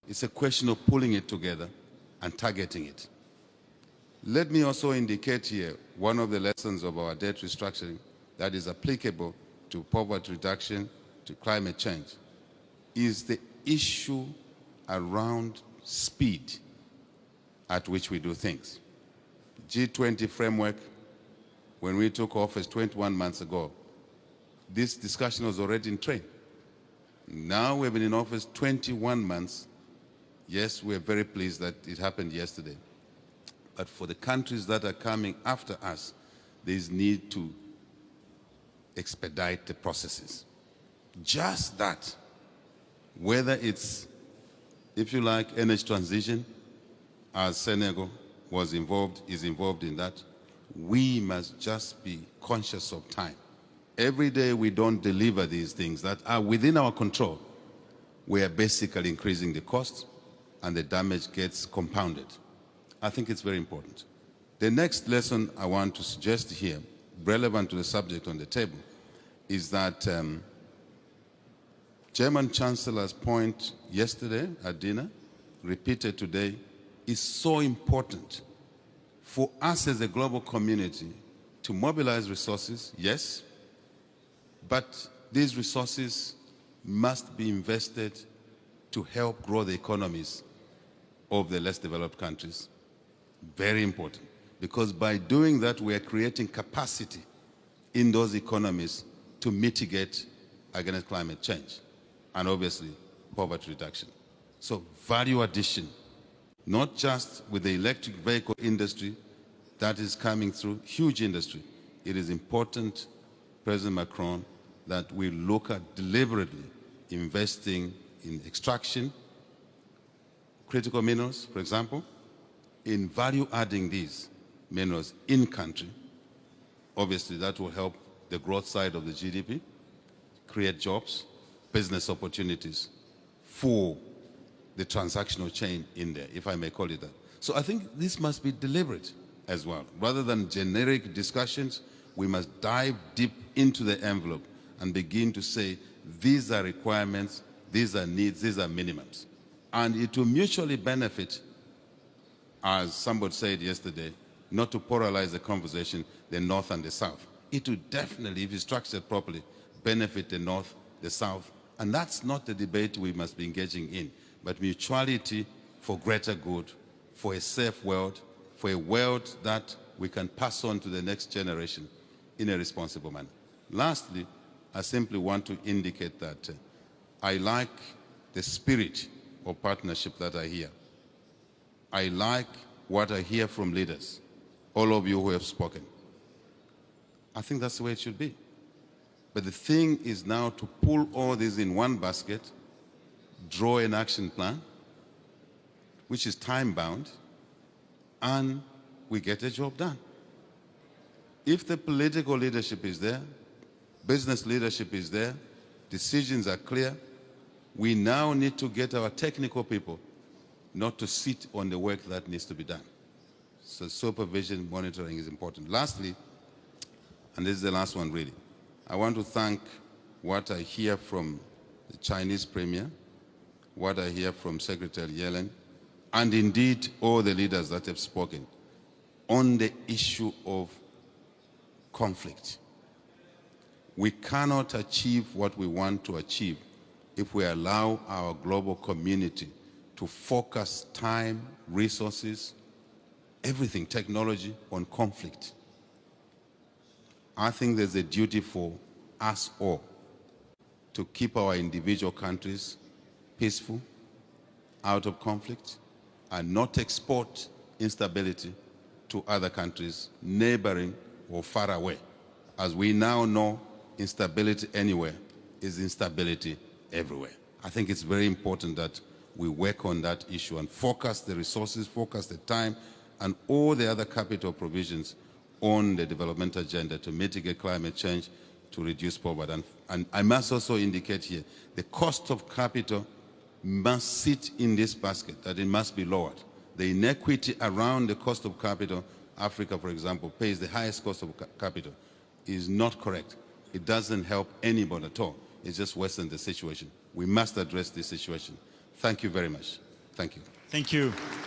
It's a question of pulling it together and targeting it. Let me also indicate here one of the lessons of our debt restructuring that is applicable to poverty reduction, to climate change, is the issue around speed at which we do things. G20 framework, when we took office 21 months ago, this discussion was already in train. Now we've been in office 21 months. Yes, we're very pleased that it happened yesterday. But for the countries that are coming after us, there's need to expedite the processes. Just that, whether it's, if you like, energy transition, as Senegal is involved in that, we must just be conscious of time. Every day we don't deliver these things that are within our control, we are basically increasing the costs and the damage gets compounded. I think it's very important. The next lesson I want to suggest here, relevant to the subject on the table, is that German Chancellor's point yesterday at dinner, repeated today, is so important for us as a global community to mobilize resources, yes, but these resources must be invested to help grow the economies of the less developed countries. Very important, because by doing that, we are creating capacity in those economies to mitigate against climate change and obviously poverty reduction. So value addition, not just with the electric vehicle industry that is coming through, huge industry. It is important, President Macron, that we look at deliberately investing in extraction, critical minerals, for example, in value adding these minerals in country. Obviously, that will help the growth side of the GDP, create jobs, business opportunities for the transactional chain in there, if I may call it that. So I think this must be deliberate as well. Rather than generic discussions, we must dive deep into the envelope and begin to say, these are requirements, these are needs, these are minimums. And it will mutually benefit, as somebody said yesterday, not to polarize the conversation, the North and the South. It will definitely, if it's structured properly, benefit the North, the South. And that's not the debate we must be engaging in, but mutuality for greater good, for a safe world, for a world that we can pass on to the next generation in a responsible manner. Lastly, I simply want to indicate that I like the spirit of partnership that I hear. I like what I hear from leaders, all of you who have spoken. I think that's the way it should be. But the thing is now to pull all this in one basket, draw an action plan, which is time-bound, and we get a job done. If the political leadership is there, business leadership is there, decisions are clear, we now need to get our technical people not to sit on the work that needs to be done. So supervision, monitoring is important. Lastly, and this is the last one really, I want to thank what I hear from the Chinese Premier, what I hear from Secretary Yellen, and indeed all the leaders that have spoken on the issue of conflict. We cannot achieve what we want to achieve if we allow our global community to focus time, resources, everything, technology, on conflict. I think there's a duty for us all to keep our individual countries peaceful, out of conflict, and not export instability to other countries, neighboring or far away. As we now know, instability anywhere is instability everywhere. I think it's very important that we work on that issue and focus the resources, focus the time, and all the other capital provisions on the development agenda to mitigate climate change, to reduce poverty. And I must also indicate here, the cost of capital must sit in this basket, that it must be lowered. The inequity around the cost of capital, Africa, for example, pays the highest cost of capital, is not correct. It doesn't help anybody at all. It just worsens the situation. We must address this situation. Thank you very much. Thank you. Thank you.